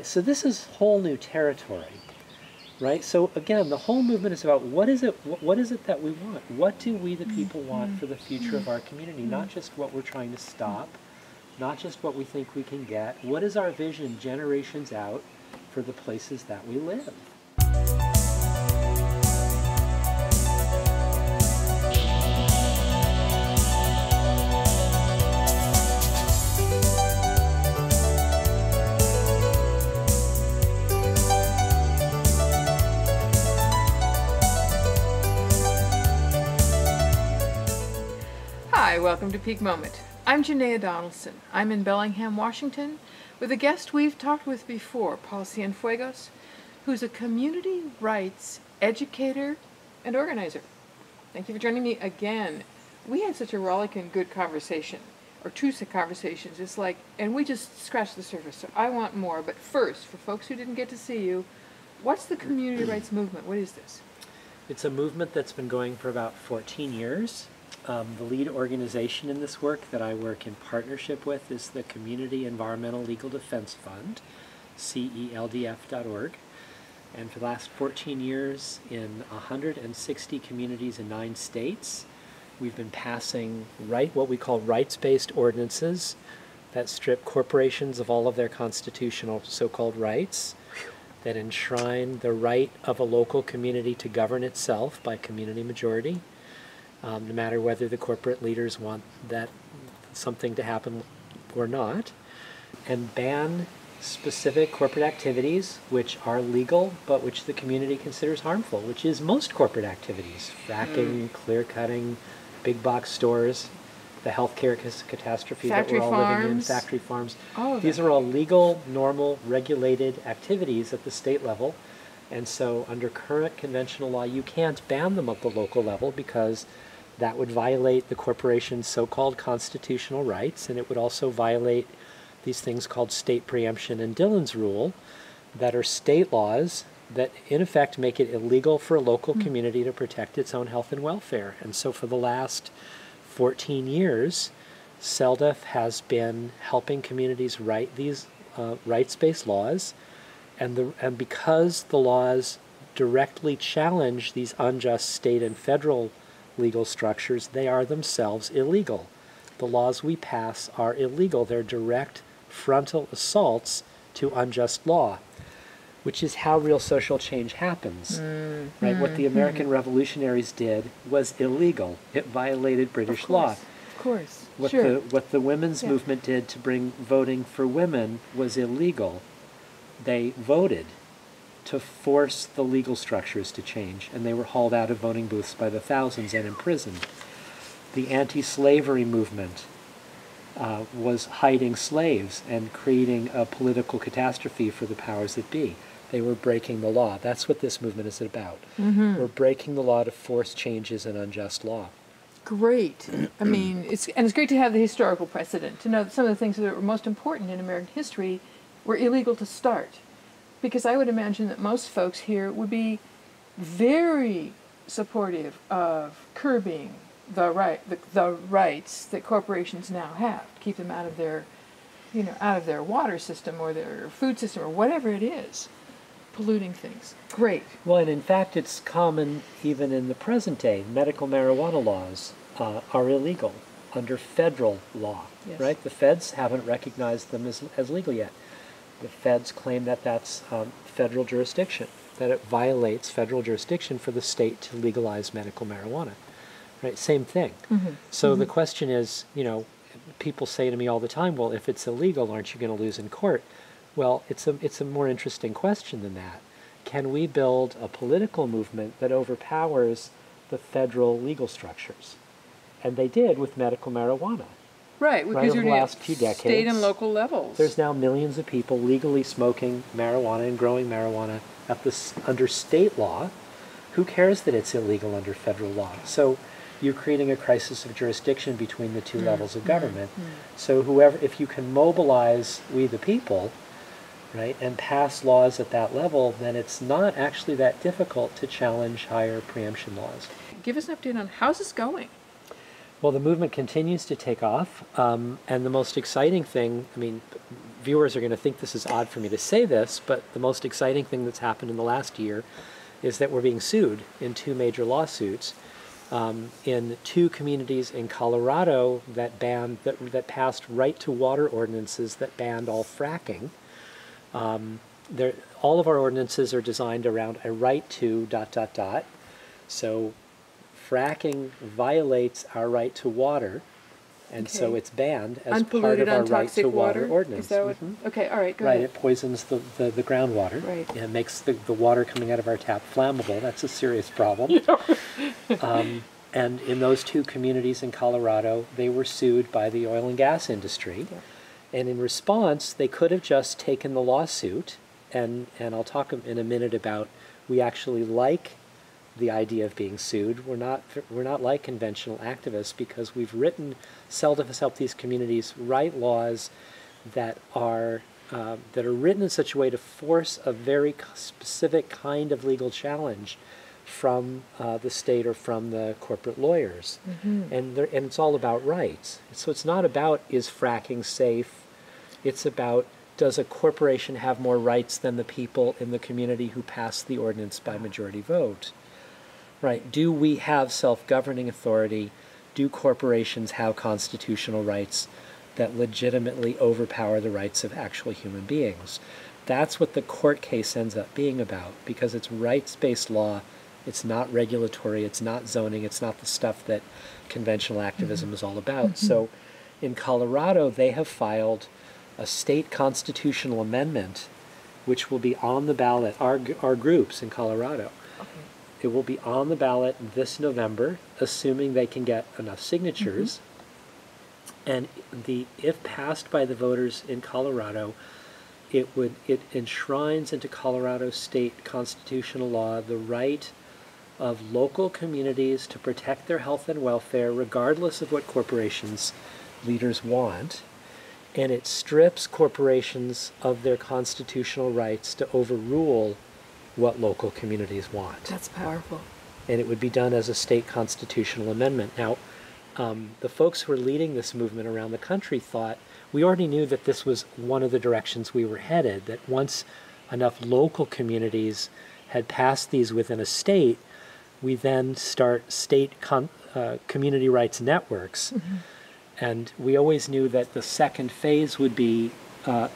So this is whole new territory, right? So again, the whole movement is about what is it that we want? What do we the people want for the future of our community? Not just what we're trying to stop, not just what we think we can get. What is our vision generations out for the places that we live? Hi, welcome to Peak Moment. I'm Janaea Donaldson. I'm in Bellingham, Washington, with a guest we've talked with before, Paul Cienfuegos, who's a community rights educator and organizer. Thank you for joining me again. We had such a rollicking good conversation, or two conversations. It's like, and we just scratched the surface, so I want more. But first, for folks who didn't get to see you, what's the community rights movement? What is this? It's a movement that's been going for about 14 years. The lead organization in this work that I work in partnership with is the Community Environmental Legal Defense Fund, CELDF.org. And for the last 14 years, in 160 communities in 9 states, we've been passing what we call rights-based ordinances that strip corporations of all of their constitutional so-called rights, that enshrine the right of a local community to govern itself by community majority, no matter whether the corporate leaders want that something to happen or not, and ban specific corporate activities which are legal but which the community considers harmful, which is most corporate activities: fracking, clear cutting, big box stores, the healthcare catastrophe factory that we're all living in, farms. factory farms. These are all legal, normal, regulated activities at the state level. And so under current conventional law, you can't ban them at the local level because that would violate the corporation's so-called constitutional rights, and it would also violate these things called state preemption and Dillon's rule, that are state laws that in effect make it illegal for a local community to protect its own health and welfare. And so for the last 14 years, CELDF has been helping communities write these rights-based laws, and because the laws directly challenge these unjust state and federal legal structures, they are themselves illegal. The laws we pass are illegal. They're direct frontal assaults to unjust law, which is how real social change happens. Right? What the American revolutionaries did was illegal. It violated British law. Of course. What the women's movement did to bring voting for women was illegal. They voted to force the legal structures to change, and they were hauled out of voting booths by the thousands and imprisoned. The anti-slavery movement was hiding slaves and creating a political catastrophe for the powers that be. They were breaking the law. That's what this movement is about. We're breaking the law to force changes in unjust law. Great. I mean, it's great to have the historical precedent, to know that some of the things that were most important in American history were illegal to start. Because I would imagine that most folks here would be very supportive of curbing the rights that corporations now have to keep them out of their, out of their water system or their food system or whatever it is, polluting things. Great. Well, and in fact, it's common even in the present day. Medical marijuana laws are illegal under federal law, right? The feds haven't recognized them as legal yet. The feds claim that that's federal jurisdiction, that it violates federal jurisdiction for the state to legalize medical marijuana. Right? Same thing. So the question is, people say to me all the time, well, if it's illegal, aren't you going to lose in court? Well, it's a more interesting question than that. Can we build a political movement that overpowers the federal legal structures? And they did with medical marijuana. Right, because over the last few decades, state and local levels. There's now millions of people legally smoking marijuana and growing marijuana under state law. Who cares that it's illegal under federal law? So you're creating a crisis of jurisdiction between the two levels of government. So if you can mobilize we the people, right, and pass laws at that level, then it's not actually that difficult to challenge higher preemption laws. Give us an update on how's this going? Well, the movement continues to take off, and the most exciting thing, viewers are going to think this is odd for me to say this, but the most exciting thing that's happened in the last year is that we're being sued in 2 major lawsuits in 2 communities in Colorado that passed right-to-water ordinances that banned all fracking. All of our ordinances are designed around a right to ... So fracking violates our right to water, and so it's banned as part of our right to water ordinance. Is that what? Okay, all right, go Right, ahead. it poisons the groundwater. Right. And it makes the water coming out of our tap flammable. That's a serious problem. And in those 2 communities in Colorado, they were sued by the oil and gas industry. Yeah. And in response, they could have just taken the lawsuit, and I'll talk in a minute about we actually like the idea of being sued. We're not like conventional activists because we've written, seldom has helped these communities write laws that are written in such a way to force a very specific kind of legal challenge from the state or from the corporate lawyers. And it's all about rights. So it's not about, is fracking safe? It's about, does a corporation have more rights than the people in the community who passed the ordinance by majority vote? Right. Do we have self-governing authority? Do corporations have constitutional rights that legitimately overpower the rights of actual human beings? That's what the court case ends up being about, because it's rights-based law. It's not regulatory. It's not zoning. It's not the stuff that conventional activism is all about. So in Colorado, they have filed a state constitutional amendment which will be on the ballot, our groups in Colorado. It will be on the ballot this November, assuming they can get enough signatures. And if passed by the voters in Colorado, it enshrines into Colorado state constitutional law the right of local communities to protect their health and welfare regardless of what corporations' leaders want. And it strips corporations of their constitutional rights to overrule what local communities want. That's powerful. And it would be done as a state constitutional amendment. Now, the folks who are leading this movement around the country thought, we already knew that this was one of the directions we were headed, that once enough local communities had passed these within a state, we then start state community rights networks. And we always knew that the second phase would be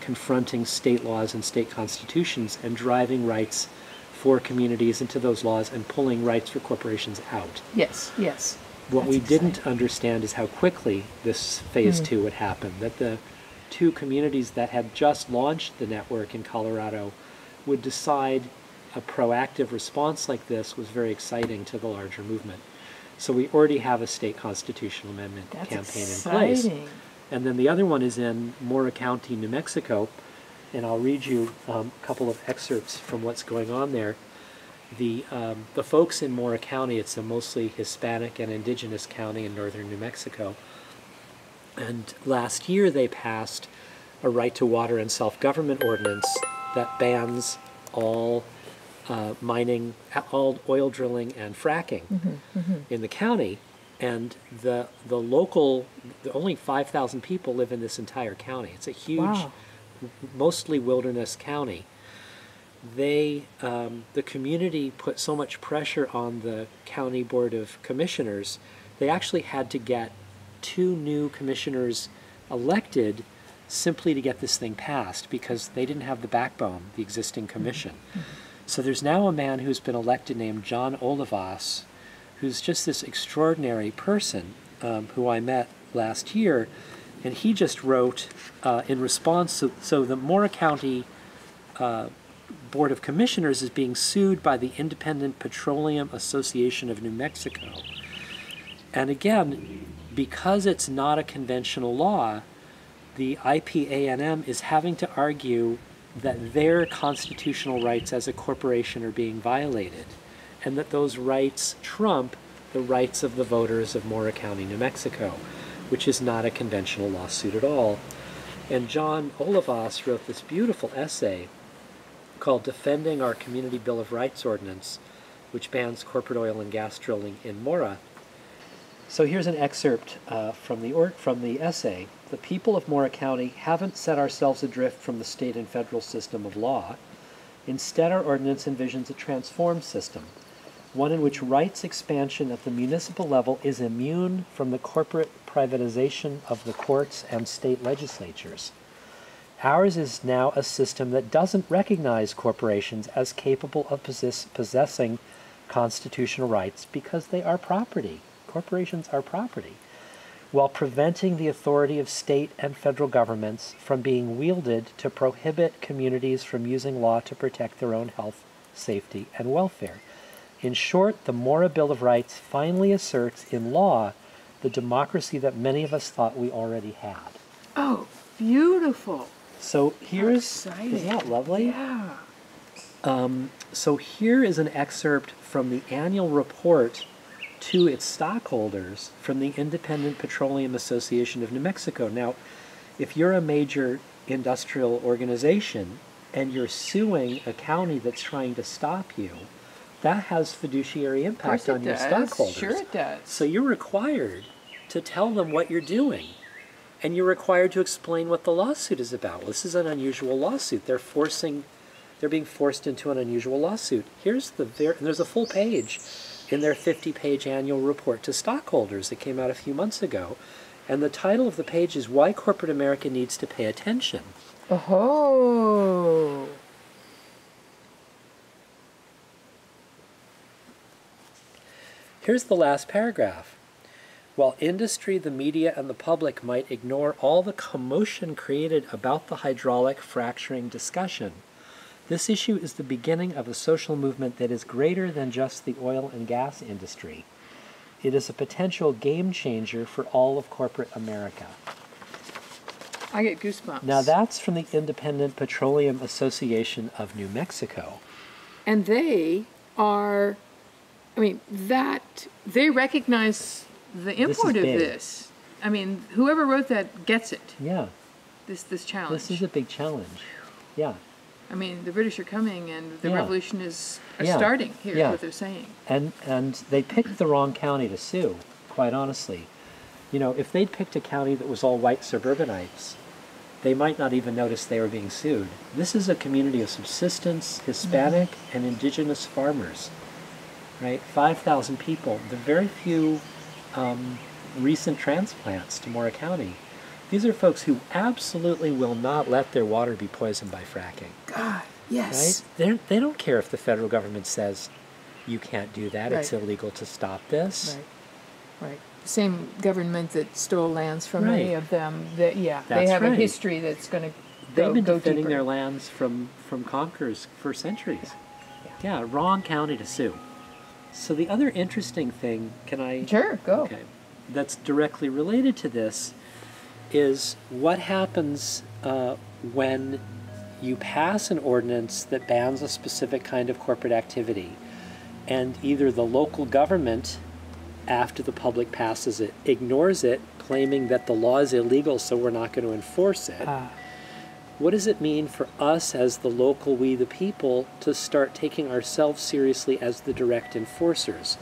confronting state laws and state constitutions and driving rights for communities into those laws and pulling rights for corporations out. Yes, yes. What That's we exciting. didn't understand is how quickly this phase 2 would happen, that the 2 communities that had just launched the network in Colorado would decide a proactive response like this was very exciting to the larger movement. So we already have a state constitutional amendment campaign in place. And then the other one is in Mora County, New Mexico, and I'll read you a couple of excerpts from what's going on there. The folks in Mora County, it's a mostly Hispanic and indigenous county in northern New Mexico, and last year they passed a right to water and self-government ordinance that bans all mining, all oil drilling and fracking in the county. And the only 5,000 people live in this entire county. It's a huge, mostly wilderness county. The community put so much pressure on the county board of commissioners, they actually had to get 2 new commissioners elected simply to get this thing passed, because they didn't have the backbone, the existing commission. So there's now a man who's been elected named John Olivas, who's just this extraordinary person who I met last year, and he just wrote in response, so the Mora County Board of Commissioners is being sued by the Independent Petroleum Association of New Mexico. And again, because it's not a conventional law, the IPANM is having to argue that their constitutional rights as a corporation are being violated, and that those rights trump the rights of the voters of Mora County, New Mexico, which is not a conventional lawsuit at all. And John Olivas wrote this beautiful essay called Defending Our Community Bill of Rights Ordinance, which bans corporate oil and gas drilling in Mora. So here's an excerpt from the essay. The people of Mora County haven't set ourselves adrift from the state and federal system of law. Instead, our ordinance envisions a transformed system, one in which rights expansion at the municipal level is immune from the corporate privatization of the courts and state legislatures. Ours is now a system that doesn't recognize corporations as capable of possessing constitutional rights because they are property. Corporations are property, while preventing the authority of state and federal governments from being wielded to prohibit communities from using law to protect their own health, safety, and welfare. In short, the Mora Bill of Rights finally asserts in law the democracy that many of us thought we already had. Oh, beautiful. So here's, exciting. Isn't that lovely? Yeah. So here is an excerpt from the annual report to its stockholders from the Independent Petroleum Association of New Mexico. Now, if you're a major industrial organization and you're suing a county that's trying to stop you, that has fiduciary impact on your stockholders. Sure it does. So you're required to tell them what you're doing. And you're required to explain what the lawsuit is about. Well, this is an unusual lawsuit. They're being forced into an unusual lawsuit. And there's a full page in their 50-page annual report to stockholders that came out a few months ago. And the title of the page is Why Corporate America Needs to Pay Attention. Oh. Here's the last paragraph. While industry, the media, and the public might ignore all the commotion created about the hydraulic fracturing discussion, this issue is the beginning of a social movement that is greater than just the oil and gas industry. It is a potential game changer for all of corporate America. I get goosebumps. Now that's from the Independent Petroleum Association of New Mexico. And they are, they recognize the import of this. I mean, whoever wrote that gets it. Yeah. This challenge. This is a big challenge. Yeah. I mean, the British are coming, and the revolution is Yeah. starting. Here's Yeah. what they're saying. And they picked the wrong county to sue, quite honestly. You know, if they'd picked a county that was all white suburbanites, they might not even notice they were being sued. This is a community of subsistence, Hispanic, and indigenous farmers, right? 5,000 people. There are very few recent transplants to Mora County. These are folks who absolutely will not let their water be poisoned by fracking. God, yes. Right? They don't care if the federal government says you can't do that. Right. It's illegal to stop this. Right. The same government that stole lands from Right. many of them. They That's have a right. history that's going to They've been defending deeper. their lands from conquerors for centuries. Yeah, wrong county to sue. So the other interesting thing, can I? Sure, go. Okay, that's directly related to this is what happens when you pass an ordinance that bans a specific kind of corporate activity, and either the local government, after the public passes it, ignores it, claiming that the law is illegal, so we're not going to enforce it. What does it mean for us as the local we the people to start taking ourselves seriously as the direct enforcers?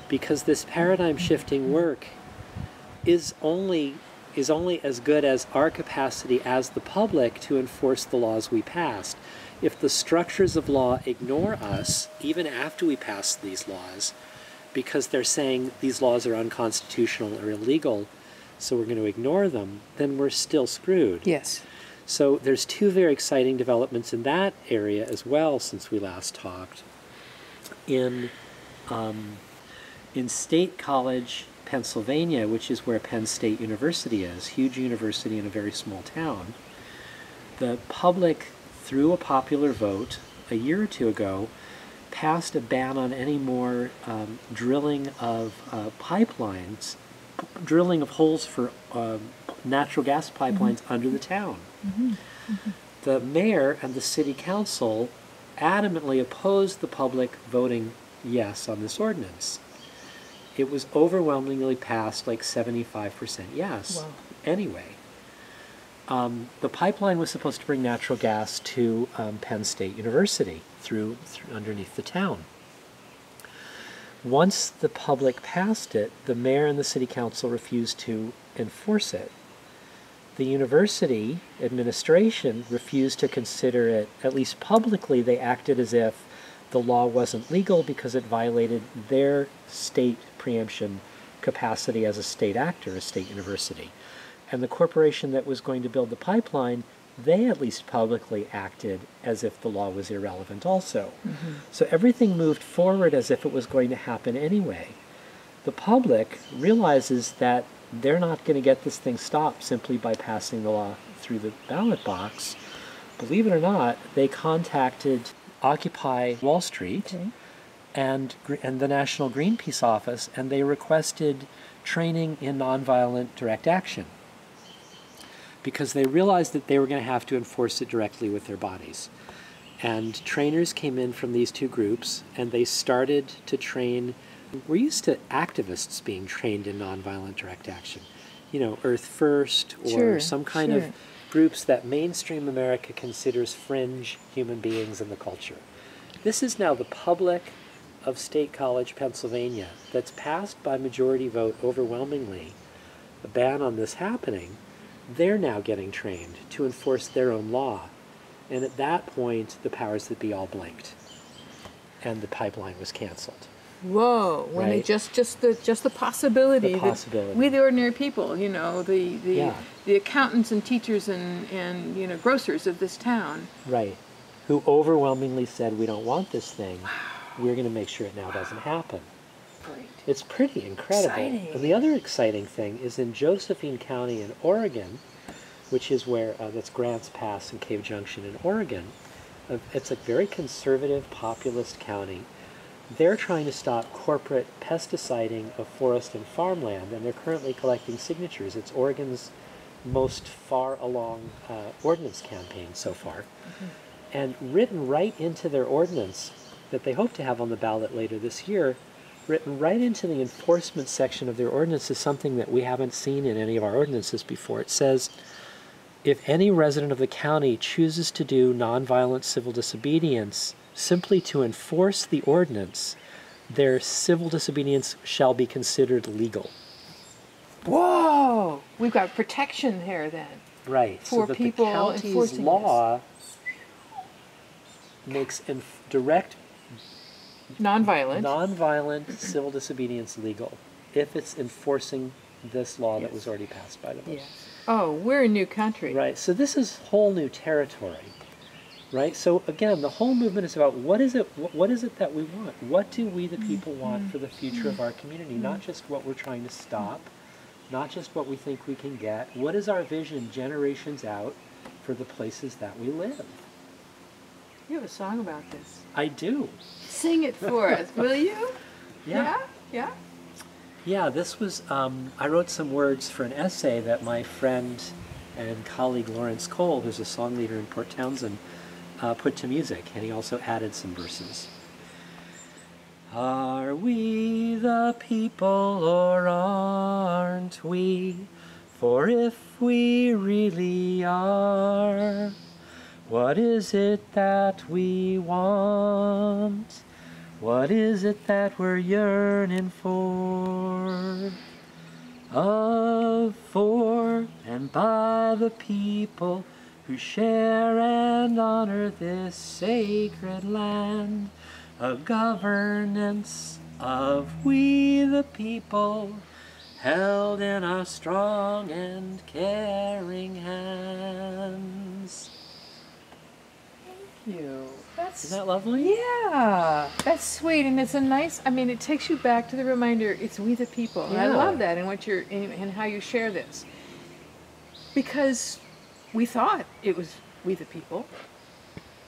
Because this paradigm shifting work is only as good as our capacity as the public to enforce the laws we passed. If the structures of law ignore us, even after we pass these laws, because they're saying these laws are unconstitutional or illegal, so we're going to ignore them, then we're still screwed. Yes. So there's two very exciting developments in that area as well since we last talked. In State College, Pennsylvania, which is where Penn State University is, huge university in a very small town, the public, through a popular vote a year or two ago, passed a ban on any more drilling of pipelines, drilling of holes for natural gas pipelines under the town. The mayor and the city council adamantly opposed the public voting yes on this ordinance. It was overwhelmingly passed, like 75% yes. Wow. Anyway, the pipeline was supposed to bring natural gas to Penn State University through underneath the town. Once the public passed it, the mayor and the city council refused to enforce it. The university administration refused to consider it, at least publicly. They acted as if the law wasn't legal because it violated their state preemption capacity as a state actor, a state university. And the corporation that was going to build the pipeline, they at least publicly acted as if the law was irrelevant also. Mm-hmm. So everything moved forward as if it was going to happen anyway. The public realizes that they're not going to get this thing stopped simply by passing the law through the ballot box. Believe it or not, they contacted Occupy Wall Street and the National Greenpeace office, and they requested training in nonviolent direct action because they realized that they were going to have to enforce it directly with their bodies. And trainers came in from these two groups, and they started to train. We're used to activists being trained in nonviolent direct action. You know, Earth First, or some kind of groups that mainstream America considers fringe human beings in the culture. This is now the public of State College, Pennsylvania, that's passed by majority vote overwhelmingly a ban on this happening. They're now getting trained to enforce their own law. And at that point, the powers that be all blinked, and the pipeline was canceled. Whoa! When Right? they just the possibility, The possibility. that we the ordinary people, you know, the accountants and teachers and you know grocers of this town, Right. Who overwhelmingly said, we don't want this thing. We're going to make sure it now doesn't happen. Great. It's pretty incredible. Exciting. And the other exciting thing is in Josephine County in Oregon, which is where, that's Grants Pass and Cave Junction in Oregon. It's a very conservative, populist county. They're trying to stop corporate pesticiding of forest and farmland, and they're currently collecting signatures. It's Oregon's most far along ordinance campaign so far. Mm-hmm. And written right into their ordinance that they hope to have on the ballot later this year, written right into the enforcement section of their ordinance is something that we haven't seen in any of our ordinances before. It says, if any resident of the county chooses to do nonviolent civil disobedience simply to enforce the ordinance, their civil disobedience shall be considered legal. Whoa! We've got protection here then. Right. For so that people the county's enforcing law makes direct nonviolent civil disobedience legal if it's enforcing this law that was already passed by the voters. Yes. Oh, we're a new country. Right. So this is whole new territory. Right. So again, the whole movement is about what is it that we want? What do we the people want for the future of our community? Not just what we're trying to stop, not just what we think we can get. What is our vision generations out for the places that we live? You have a song about this. I do. Sing it for us, will you? Yeah. Yeah? Yeah, this was, I wrote some words for an essay that my friend and colleague Lawrence Cole, who's a song leader in Port Townsend, put to music, and he also added some verses. Are we the people or aren't we? For if we really are, what is it that we want? What is it that we're yearning for? Of, for, and by the people who share and honor this sacred land, a governance of we the people, held in our strong and caring hands. Thank you. Isn't that lovely? Yeah, that's sweet, and it's a nice. I mean, it takes you back to the reminder. It's we the people, and I Yeah. love that, and what you're and how you share this, because we thought it was we the people,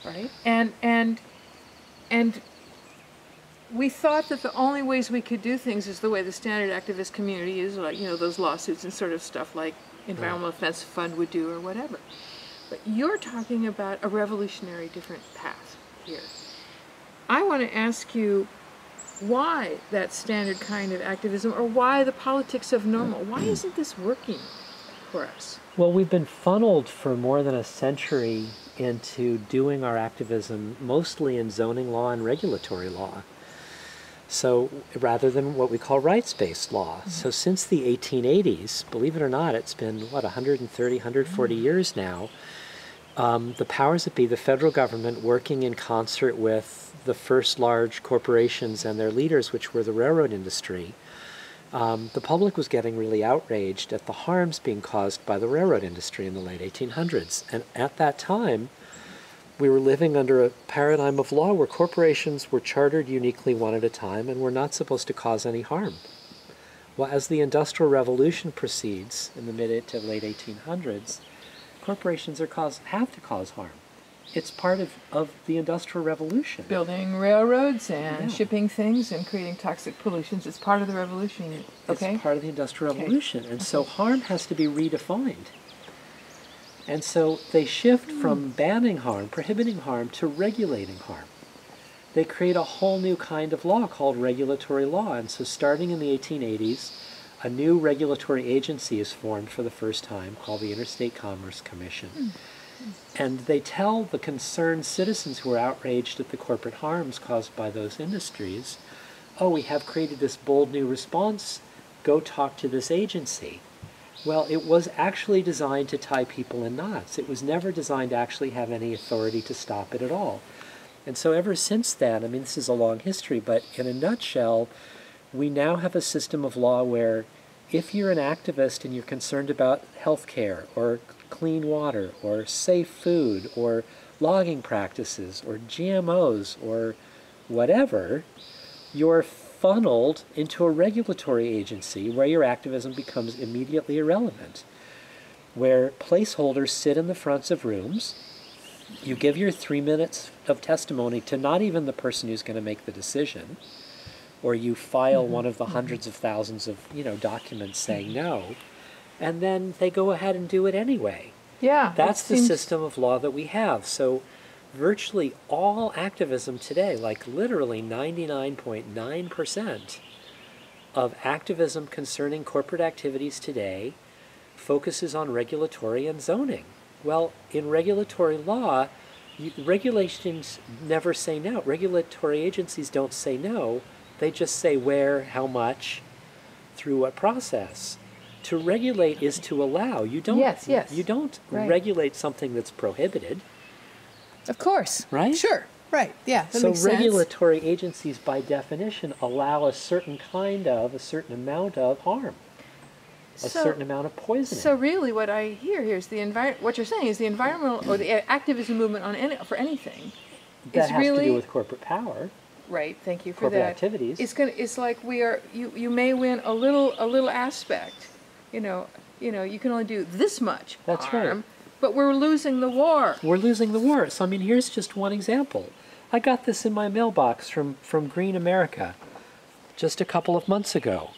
right? And we thought that the only ways we could do things is the way the standard activist community is, like those lawsuits and sort of stuff like Environmental Defense Fund would do or whatever. But you're talking about a revolutionary different path here. I want to ask you why that standard kind of activism, or why the politics of normal. Why isn't this working for us? Well, we've been funneled for more than a century into doing our activism mostly in zoning law and regulatory law. So rather than what we call rights-based law. So since the 1880s, believe it or not, it's been, what, 130, 140 years now, the powers that be, the federal government, working in concert with the first large corporations and their leaders, which were the railroad industry, the public was getting really outraged at the harms being caused by the railroad industry in the late 1800s. And at that time, we were living under a paradigm of law where corporations were chartered uniquely one at a time and were not supposed to cause any harm. Well, as the Industrial Revolution proceeds in the mid to late 1800s, corporations have to cause harm. It's part of the Industrial Revolution. Building railroads and Yeah. shipping things and creating toxic pollutions. It's part of the revolution. Okay. It's part of the Industrial Revolution. And so harm has to be redefined. And so they shift from banning harm, prohibiting harm, to regulating harm. They create a whole new kind of law called regulatory law. And so starting in the 1880s, a new regulatory agency is formed for the first time called the Interstate Commerce Commission. And they tell the concerned citizens who are outraged at the corporate harms caused by those industries, oh, we have created this bold new response, go talk to this agency. Well, it was actually designed to tie people in knots. It was never designed to actually have any authority to stop it at all. And so ever since then, I mean, this is a long history, but in a nutshell, we now have a system of law where if you're an activist and you're concerned about health care or clean water or safe food or logging practices or GMOs or whatever, you're funneled into a regulatory agency where your activism becomes immediately irrelevant, where placeholders sit in the fronts of rooms. You give your 3 minutes of testimony to not even the person who's going to make the decision, or you file one of the hundreds of thousands of documents saying no, and then they go ahead and do it anyway. Yeah. That's the system of law that we have. So virtually all activism today, like literally 99.9% of activism concerning corporate activities today, focuses on regulatory and zoning. Well, in regulatory law, regulations never say no. Regulatory agencies don't say no. They just say where, how much, through what process. To regulate is to allow. You don't. Yes. You don't Right. regulate something that's prohibited. Of course. Right? Sure. Right. Yeah. That So makes sense. regulatory agencies, by definition, allow a certain amount of harm, a certain amount of poisoning. So really, what I hear here is what you're saying is the environmental or the activism movement for anything that is has really to do with corporate power, right. Thank you for corporate that. activities. It's like we are. You may win a little aspect. You can only do this much That's harm, right. but we're losing the war. We're losing the war. So, I mean, here's just one example. I got this in my mailbox from Green America just a couple of months ago.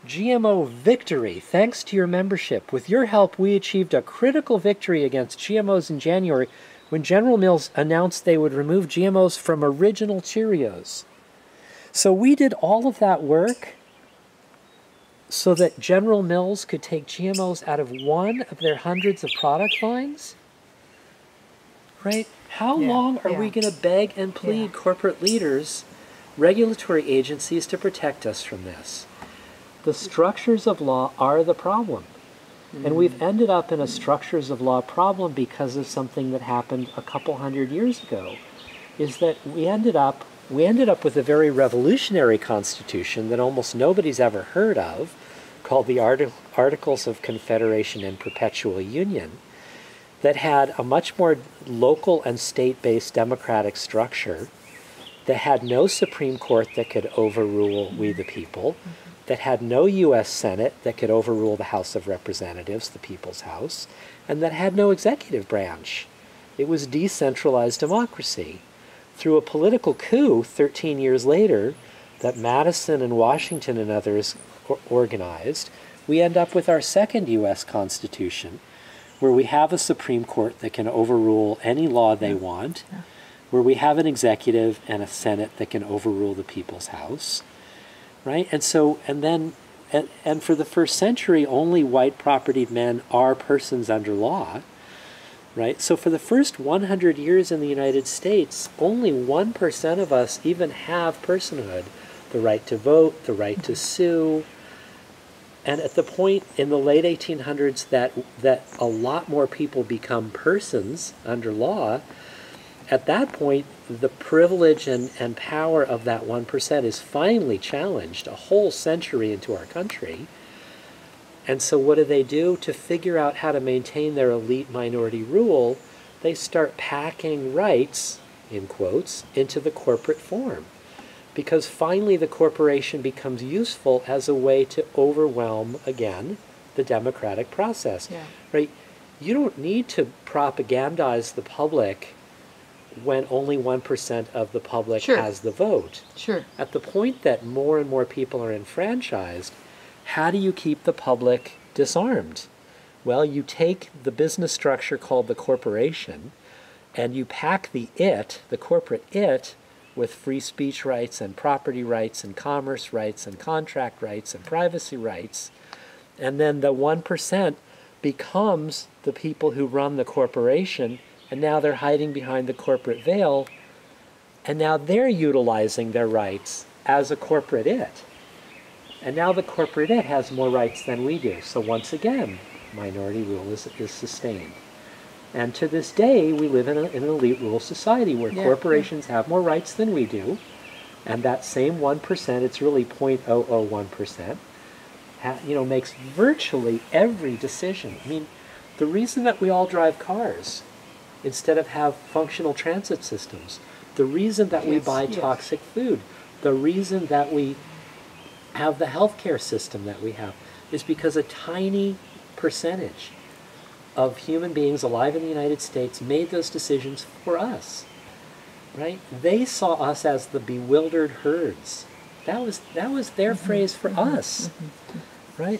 GMO victory, thanks to your membership. With your help, we achieved a critical victory against GMOs in January when General Mills announced they would remove GMOs from original Cheerios. So we did all of that work so that General Mills could take GMOs out of one of their hundreds of product lines? Right? How long are we going to beg and plead corporate leaders, regulatory agencies to protect us from this? The structures of law are the problem. And we've ended up in a structures of law problem because of something that happened a couple hundred years ago, is that we ended up with a very revolutionary constitution that almost nobody's ever heard of, called the Articles of Confederation and Perpetual Union, that had a much more local and state-based democratic structure, that had no Supreme Court that could overrule we the people, that had no U.S. Senate that could overrule the House of Representatives, the People's House, and that had no executive branch. It was decentralized democracy. Through a political coup 13 years later that Madison and Washington and others organized, we end up with our second U.S. Constitution, where we have a Supreme Court that can overrule any law they want, where we have an executive and a Senate that can overrule the People's House, right? And so, and for the first century, only white propertied men are persons under law. right? So for the first 100 years in the United States, only 1% of us even have personhood, the right to vote, the right to sue. And at the point in the late 1800s that a lot more people become persons under law, at that point, the privilege and power of that 1% is finally challenged a whole century into our country. And so what do? To figure out how to maintain their elite minority rule, they start packing rights, in quotes, into the corporate form. Because finally the corporation becomes useful as a way to overwhelm, again, the democratic process. Yeah. Right? You don't need to propagandize the public when only 1% of the public Sure. has the vote. Sure. At the point that more and more people are enfranchised, how do you keep the public disarmed? Well, you take the business structure called the corporation, and you pack the corporate it, with free speech rights and property rights and commerce rights and contract rights and privacy rights. And then the 1% becomes the people who run the corporation, and now they're hiding behind the corporate veil, and now they're utilizing their rights as a corporate it. And now the corporate it has more rights than we do. So once again, minority rule is sustained. And to this day, we live in an elite rule society where corporations have more rights than we do. And that same 1%, it's really 0.001%, makes virtually every decision. I mean, the reason that we all drive cars instead of have functional transit systems, the reason that we buy toxic food, the reason that we have the healthcare system that we have is because a tiny percentage of human beings alive in the United States made those decisions for us, right? They saw us as the bewildered herds. That was their phrase for us, right?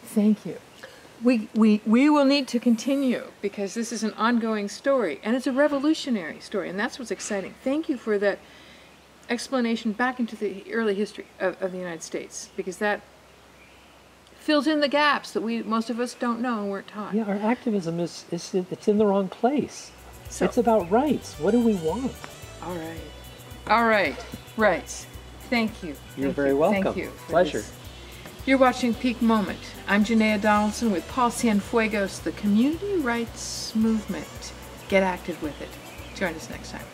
Thank you. We will need to continue because this is an ongoing story, and it's a revolutionary story, and that's what's exciting. Thank you for that explanation back into the early history of the United States, because that fills in the gaps that most of us don't know and weren't taught. Yeah, our activism it's in the wrong place. So, it's about rights. What do we want? All right. Rights. Thank you. You're very welcome. Thank you. Pleasure. You're watching Peak Moment. I'm Janaea Donaldson with Paul Cienfuegos, the Community Rights Movement. Get active with it. Join us next time.